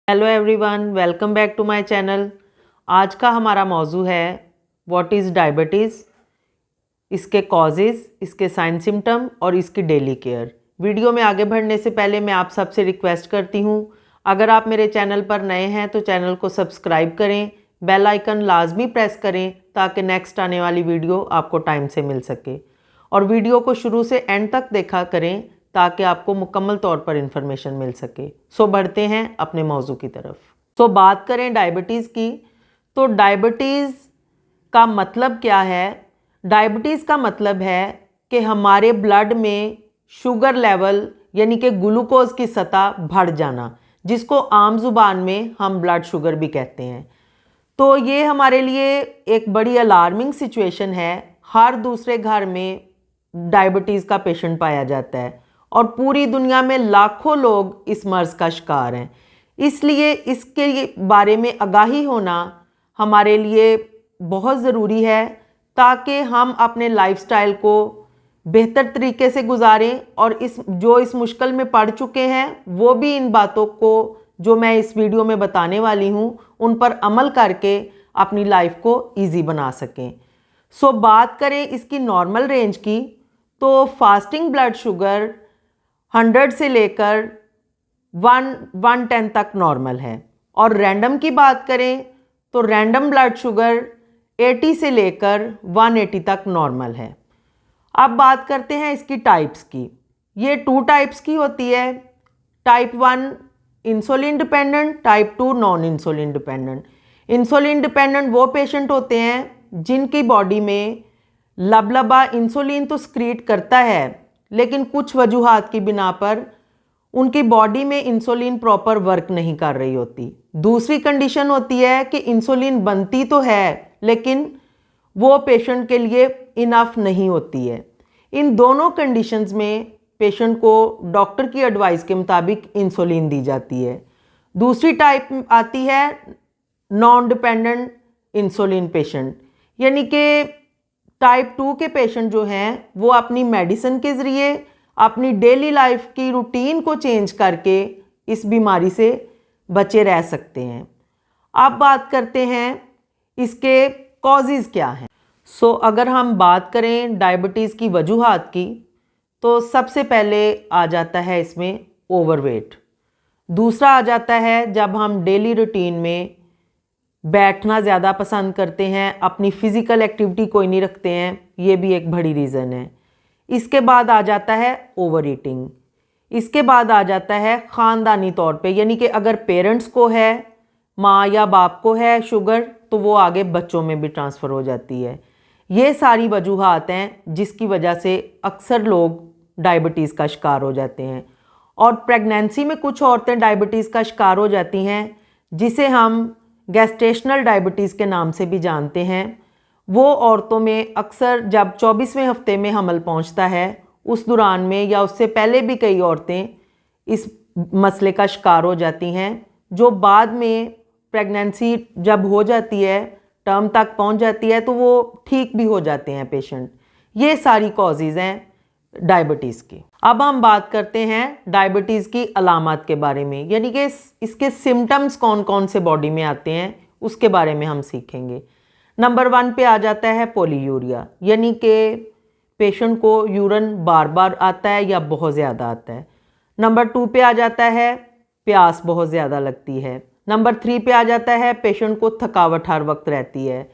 Hello everyone, welcome back to my channel. आज का हमारा मौजू है व्हाट इज़ डायबिटीज़, इसके कॉजेज़, इसके साइन सिम्टम और इसकी डेली केयर। वीडियो में आगे बढ़ने से पहले मैं आप सबसे रिक्वेस्ट करती हूँ, अगर आप मेरे चैनल पर नए हैं तो चैनल को सब्सक्राइब करें, बेल आइकन लाजमी प्रेस करें ताकि नेक्स्ट आने वाली वीडियो आपको टाइम से मिल सके। और वीडियो को शुरू से एंड तक देखा करें ताकि आपको मुकम्मल तौर पर इंफॉर्मेशन मिल सके। सो बढ़ते हैं अपने मौजू की तरफ। सो बात करें डायबिटीज़ की, तो डायबिटीज़ का मतलब क्या है? डायबिटीज़ का मतलब है कि हमारे ब्लड में शुगर लेवल यानी कि ग्लूकोज की सतह बढ़ जाना, जिसको आम जुबान में हम ब्लड शुगर भी कहते हैं। तो ये हमारे लिए एक बड़ी अलार्मिंग सिचुएशन है। हर दूसरे घर में डायबिटीज़ का पेशेंट पाया जाता है और पूरी दुनिया में लाखों लोग इस मर्ज़ का शिकार हैं। इसलिए इसके बारे में आगाही होना हमारे लिए बहुत ज़रूरी है ताकि हम अपने लाइफस्टाइल को बेहतर तरीके से गुजारें और इस मुश्किल में पड़ चुके हैं वो भी इन बातों को जो मैं इस वीडियो में बताने वाली हूँ उन पर अमल करके अपनी लाइफ को ईजी बना सकें। सो बात करें इसकी नॉर्मल रेंज की, तो फास्टिंग ब्लड शुगर 100 से लेकर 110 तक नॉर्मल है। और रैंडम की बात करें तो रैंडम ब्लड शुगर 80 से लेकर 180 तक नॉर्मल है। अब बात करते हैं इसकी टाइप्स की। ये 2 टाइप्स की होती है, type 1 insulin dependent, type 2 non insulin dependent. Insulin dependent वो पेशेंट होते हैं जिनकी बॉडी में लबलबा इंसुलिन तो स्क्रीट करता है लेकिन कुछ वजूहात की बिना पर उनकी बॉडी में इंसुलिन प्रॉपर वर्क नहीं कर रही होती। दूसरी कंडीशन होती है कि इंसुलिन बनती तो है लेकिन वो पेशेंट के लिए इनफ नहीं होती है। इन दोनों कंडीशंस में पेशेंट को डॉक्टर की एडवाइस के मुताबिक इंसुलिन दी जाती है। दूसरी टाइप आती है नॉन डिपेंडेंट इंसुलिन पेशेंट, यानी कि टाइप 2 के पेशेंट जो हैं वो अपनी मेडिसिन के ज़रिए अपनी डेली लाइफ की रूटीन को चेंज करके इस बीमारी से बचे रह सकते हैं। अब बात करते हैं इसके कॉजेज़ क्या हैं। सो अगर हम बात करें डायबिटीज़ की वजूहात की, तो सबसे पहले आ जाता है इसमें ओवरवेट। दूसरा आ जाता है जब हम डेली रूटीन में बैठना ज़्यादा पसंद करते हैं, अपनी फ़िज़िकल एक्टिविटी कोई नहीं रखते हैं, ये भी एक बड़ी रीज़न है। इसके बाद आ जाता है ओवर ईटिंग। इसके बाद आ जाता है ख़ानदानी तौर पे, यानी कि अगर पेरेंट्स को है, माँ या बाप को है शुगर, तो वो आगे बच्चों में भी ट्रांसफ़र हो जाती है। ये सारी वजूहात हैं जिसकी वजह से अक्सर लोग डायबिटीज़ का शिकार हो जाते हैं। और प्रेगनेंसी में कुछ औरतें डायबिटीज़ का शिकार हो जाती हैं जिसे हम गैस्ट्रेशनल डायबिटीज़ के नाम से भी जानते हैं। वो औरतों में अक्सर जब 24वें हफ्ते में हमल पहुंचता है उस दौरान में या उससे पहले भी कई औरतें इस मसले का शिकार हो जाती हैं, जो बाद में प्रेगनेंसी जब हो जाती है, टर्म तक पहुंच जाती है, तो वो ठीक भी हो जाते हैं पेशेंट। ये सारी कॉजेज़ हैं डायबिटीज़ की। अब हम बात करते हैं डायबिटीज़ की अलामत के बारे में, यानी कि इसके सिम्टम्स कौन कौन से बॉडी में आते हैं उसके बारे में हम सीखेंगे। नंबर 1 पे आ जाता है पॉलीयूरिया, यानी कि पेशेंट को यूरिन बार बार आता है या बहुत ज़्यादा आता है। नंबर 2 पे आ जाता है प्यास बहुत ज़्यादा लगती है। नंबर 3 पे आ जाता है पेशेंट को थकावट हर वक्त रहती है।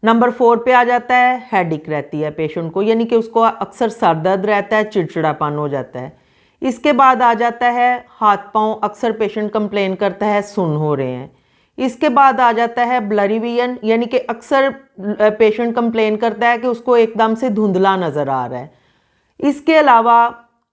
नंबर 4 पे आ जाता है हेडेक रहती है पेशेंट को, यानी कि उसको अक्सर सर दर्द रहता है, चिड़चिड़ापन हो जाता है। इसके बाद आ जाता है हाथ पाँव, अक्सर पेशेंट कंप्लेन करता है सुन्न हो रहे हैं। इसके बाद आ जाता है ब्लरी विजन, यानी कि अक्सर पेशेंट कंप्लेन करता है कि उसको एकदम से धुंधला नज़र आ रहा है। इसके अलावा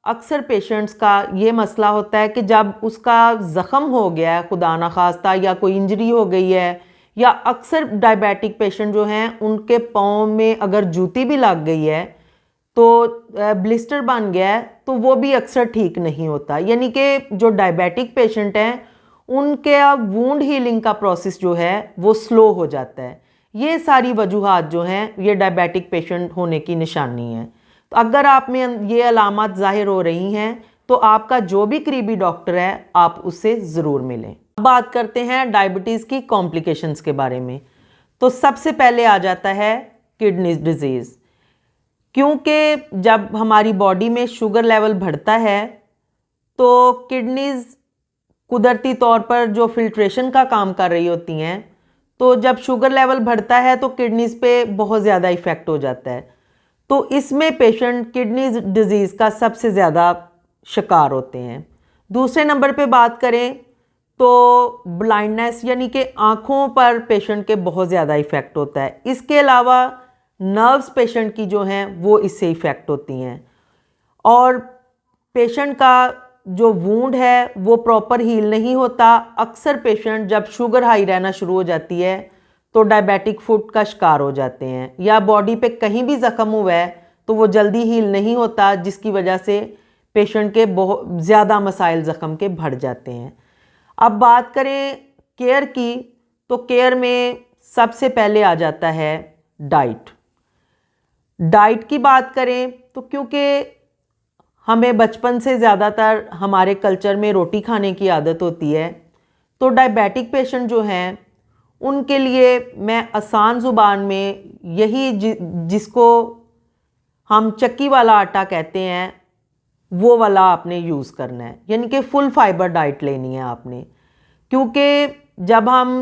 अक्सर पेशेंट्स का ये मसला होता है कि जब उसका ज़ख़म हो गया है खुदा न खास्ता, या कोई इंजरी हो गई है, या अक्सर डायबिटिक पेशेंट जो हैं उनके पाँव में अगर जूती भी लग गई है तो ब्लिस्टर बन गया है, तो वो भी अक्सर ठीक नहीं होता। यानी कि जो डायबिटिक पेशेंट हैं उनके वूंड हीलिंग का प्रोसेस जो है वो स्लो हो जाता है। ये सारी वजूहात जो हैं ये डायबिटिक पेशेंट होने की निशानी है। तो अगर आप में ये अलामत ज़ाहिर हो रही हैं तो आपका जो भी करीबी डॉक्टर है आप उससे ज़रूर मिलें। अब बात करते हैं डायबिटीज़ की कॉम्प्लिकेशंस के बारे में। तो सबसे पहले आ जाता है किडनी डिजीज़, क्योंकि जब हमारी बॉडी में शुगर लेवल बढ़ता है तो किडनीज़ कुदरती तौर पर जो फिल्ट्रेशन का काम कर रही होती हैं, तो जब शुगर लेवल बढ़ता है तो किडनीज़ पे बहुत ज़्यादा इफ़ेक्ट हो जाता है। तो इसमें पेशेंट किडनी डिजीज़ का सबसे ज़्यादा शिकार होते हैं। दूसरे नंबर पे बात करें तो ब्लाइंडनेस यानी कि आँखों पर पेशेंट के बहुत ज़्यादा इफ़ेक्ट होता है। इसके अलावा नर्व्स पेशेंट की जो हैं वो इससे इफ़ेक्ट होती हैं, और पेशेंट का जो वूंड है वो प्रॉपर हील नहीं होता। अक्सर पेशेंट जब शुगर हाई रहना शुरू हो जाती है तो डायबिटिक फुट का शिकार हो जाते हैं, या बॉडी पे कहीं भी ज़ख्म हुआ है तो वो जल्दी हील नहीं होता, जिसकी वजह से पेशेंट के बहुत ज़्यादा मसाइल ज़ख्म के बढ़ जाते हैं। अब बात करें केयर की, तो केयर में सबसे पहले आ जाता है डाइट। डाइट की बात करें तो क्योंकि हमें बचपन से ज़्यादातर हमारे कल्चर में रोटी खाने की आदत होती है, तो डायबिटिक पेशेंट जो हैं उनके लिए मैं आसान ज़ुबान में यही जिसको हम चक्की वाला आटा कहते हैं वो वाला आपने यूज़ करना है, यानी कि फुल फाइबर डाइट लेनी है आपने। क्योंकि जब हम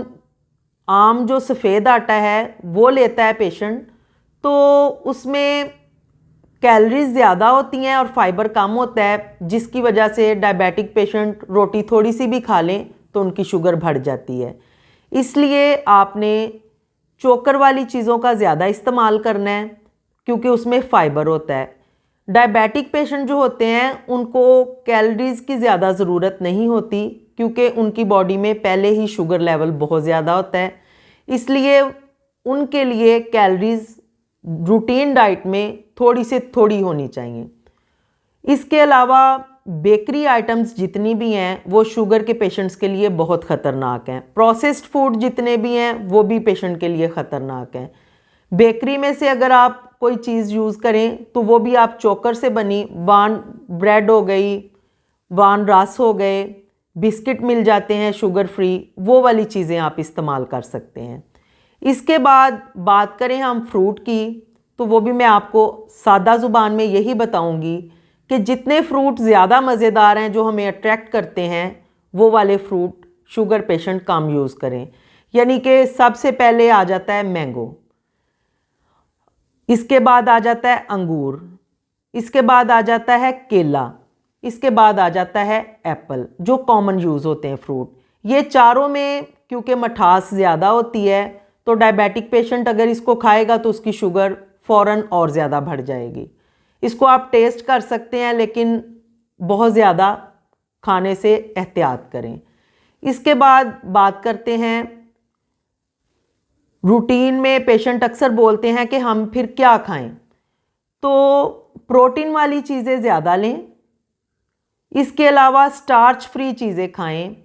आम जो सफ़ेद आटा है वो लेता है पेशेंट, तो उसमें कैलोरीज ज़्यादा होती हैं और फाइबर कम होता है, जिसकी वजह से डायबिटिक पेशेंट रोटी थोड़ी सी भी खा लें तो उनकी शुगर बढ़ जाती है। इसलिए आपने चोकर वाली चीज़ों का ज़्यादा इस्तेमाल करना है, क्योंकि उसमें फ़ाइबर होता है। डायबिटिक पेशेंट जो होते हैं उनको कैलोरीज़ की ज़्यादा ज़रूरत नहीं होती, क्योंकि उनकी बॉडी में पहले ही शुगर लेवल बहुत ज़्यादा होता है। इसलिए उनके लिए कैलोरीज़ रूटीन डाइट में थोड़ी से थोड़ी होनी चाहिए। इसके अलावा बेकरी आइटम्स जितनी भी हैं वो शुगर के पेशेंट्स के लिए बहुत ख़तरनाक हैं। प्रोसेस्ड फूड जितने भी हैं वो भी पेशेंट के लिए ख़तरनाक हैं। बेकरी में से अगर आप कोई चीज़ यूज़ करें तो वो भी आप चोकर से बनी, वान ब्रेड हो गई, वान रस हो गए, बिस्किट मिल जाते हैं शुगर फ्री, वो वाली चीज़ें आप इस्तेमाल कर सकते हैं। इसके बाद बात करें हम फ्रूट की, तो वो भी मैं आपको सादा ज़ुबान में यही बताऊंगी कि जितने फ्रूट ज़्यादा मज़ेदार हैं, जो हमें अट्रैक्ट करते हैं, वो वाले फ्रूट शुगर पेशेंट कम यूज़ करें। यानी कि सबसे पहले आ जाता है मैंगो, इसके बाद आ जाता है अंगूर, इसके बाद आ जाता है केला, इसके बाद आ जाता है एप्पल, जो कॉमन यूज़ होते हैं फ्रूट। ये चारों में क्योंकि मिठास ज़्यादा होती है तो डायबिटिक पेशेंट अगर इसको खाएगा तो उसकी शुगर फ़ौरन और ज़्यादा बढ़ जाएगी। इसको आप टेस्ट कर सकते हैं, लेकिन बहुत ज़्यादा खाने से एहतियात करें। इसके बाद बात करते हैं रूटीन में पेशेंट अक्सर बोलते हैं कि हम फिर क्या खाएं, तो प्रोटीन वाली चीज़ें ज़्यादा लें। इसके अलावा स्टार्च फ्री चीज़ें खाएं।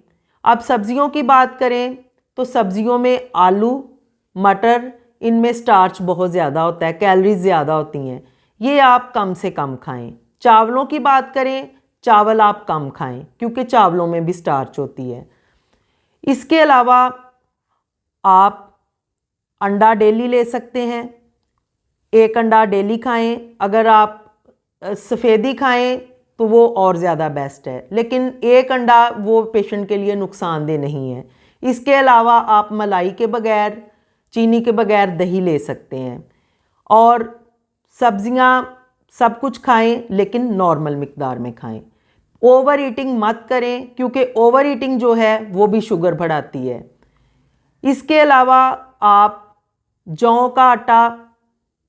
अब सब्जियों की बात करें तो सब्जियों में आलू, मटर, इनमें स्टार्च बहुत ज़्यादा होता है, कैलोरीज ज़्यादा होती हैं, ये आप कम से कम खाएं। चावलों की बात करें, चावल आप कम खाएं क्योंकि चावलों में भी स्टार्च होती है। इसके अलावा आप अंडा डेली ले सकते हैं, एक अंडा डेली खाएं। अगर आप सफ़ेदी खाएं तो वो और ज़्यादा बेस्ट है, लेकिन एक अंडा वो पेशेंट के लिए नुकसानदेह नहीं है। इसके अलावा आप मलाई के बगैर, चीनी के बगैर दही ले सकते हैं, और सब्जियां सब कुछ खाएं, लेकिन नॉर्मल मिकदार में खाएं। ओवर ईटिंग मत करें, क्योंकि ओवर ईटिंग जो है वो भी शुगर बढ़ाती है। इसके अलावा आप जौ का आटा,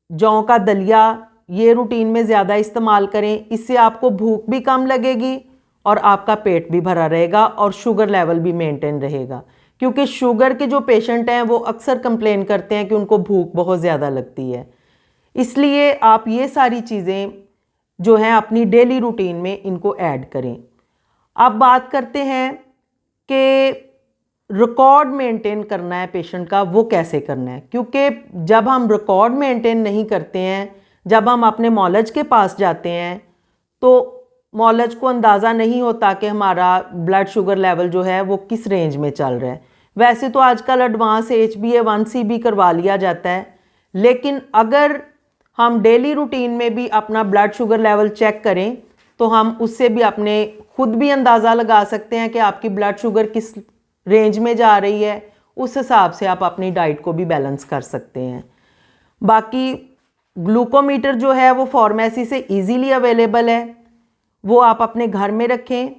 जौ का दलिया, ये रूटीन में ज़्यादा इस्तेमाल करें। इससे आपको भूख भी कम लगेगी और आपका पेट भी भरा रहेगा और शुगर लेवल भी मेंटेन रहेगा। क्योंकि शुगर के जो पेशेंट हैं वो अक्सर कंप्लेन करते हैं कि उनको भूख बहुत ज़्यादा लगती है। इसलिए आप ये सारी चीज़ें जो हैं अपनी डेली रूटीन में इनको ऐड करें। अब बात करते हैं कि रिकॉर्ड मेंटेन करना है पेशेंट का, वो कैसे करना है। क्योंकि जब हम रिकॉर्ड मेंटेन नहीं करते हैं, जब हम अपने मौलज के पास जाते हैं, तो मौलज को अंदाज़ा नहीं होता कि हमारा ब्लड शुगर लेवल जो है वो किस रेंज में चल रहा है। वैसे तो आजकल एडवांस HbA1c भी करवा लिया जाता है, लेकिन अगर हम डेली रूटीन में भी अपना ब्लड शुगर लेवल चेक करें तो हम उससे भी अपने खुद भी अंदाज़ा लगा सकते हैं कि आपकी ब्लड शुगर किस रेंज में जा रही है। उस हिसाब से आप अपनी डाइट को भी बैलेंस कर सकते हैं। बाकी ग्लूकोमीटर जो है वो फार्मेसी से इजीली अवेलेबल है, वो आप अपने घर में रखें।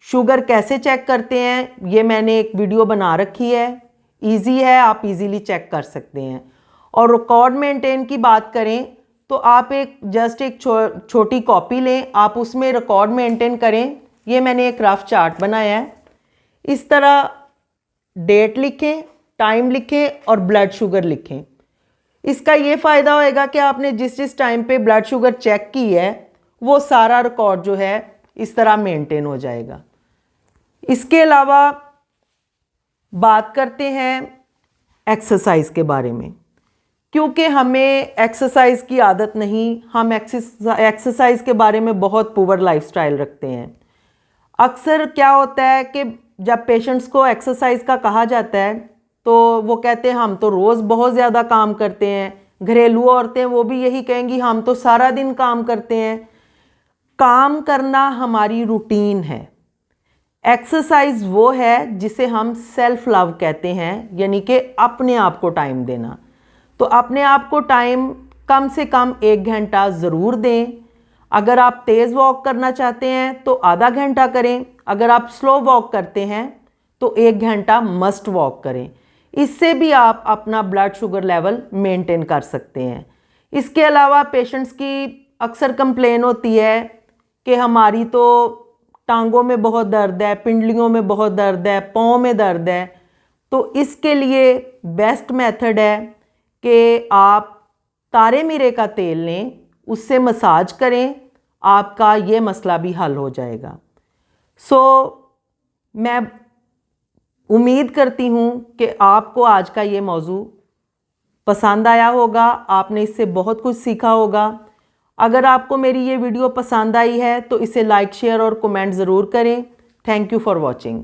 शुगर कैसे चेक करते हैं ये मैंने एक वीडियो बना रखी है, इजी है, आप इजीली चेक कर सकते हैं। और रिकॉर्ड मेंटेन की बात करें तो आप एक छोटी कॉपी लें, आप उसमें रिकॉर्ड मेंटेन करें। ये मैंने एक रफ चार्ट बनाया है। इस तरह डेट लिखें, टाइम लिखें और ब्लड शुगर लिखें। इसका ये फ़ायदा होएगा कि आपने जिस जिस टाइम पे ब्लड शुगर चेक की है वो सारा रिकॉर्ड जो है इस तरह मेंटेन हो जाएगा। इसके अलावा बात करते हैं एक्सरसाइज के बारे में, क्योंकि हमें एक्सरसाइज की आदत नहीं, हम एक्सरसाइज के बारे में बहुत पुअर लाइफस्टाइल रखते हैं। अक्सर क्या होता है कि जब पेशेंट्स को एक्सरसाइज का कहा जाता है तो वो कहते हैं हम तो रोज़ बहुत ज़्यादा काम करते हैं। घरेलू औरतें वो भी यही कहेंगी हम तो सारा दिन काम करते हैं। काम करना हमारी रूटीन है। एक्सरसाइज वो है जिसे हम सेल्फ लव कहते हैं, यानी कि अपने आप को टाइम देना। तो अपने आप को टाइम कम से कम 1 घंटा ज़रूर दें। अगर आप तेज़ वॉक करना चाहते हैं तो आधा घंटा करें, अगर आप स्लो वॉक करते हैं तो 1 घंटा मस्ट वॉक करें। इससे भी आप अपना ब्लड शुगर लेवल मेंटेन कर सकते हैं। इसके अलावा पेशेंट्स की अक्सर कंप्लेन होती है कि हमारी तो टांगों में बहुत दर्द है, पिंडलियों में बहुत दर्द है, पाँव में दर्द है। तो इसके लिए बेस्ट मेथड है कि आप तारे मीरे का तेल लें, उससे मसाज करें, आपका ये मसला भी हल हो जाएगा। मैं उम्मीद करती हूँ कि आपको आज का ये मौजू पसंद आया होगा, आपने इससे बहुत कुछ सीखा होगा। अगर आपको मेरी ये वीडियो पसंद आई है तो इसे लाइक, शेयर और कमेंट ज़रूर करें। Thank you for watching.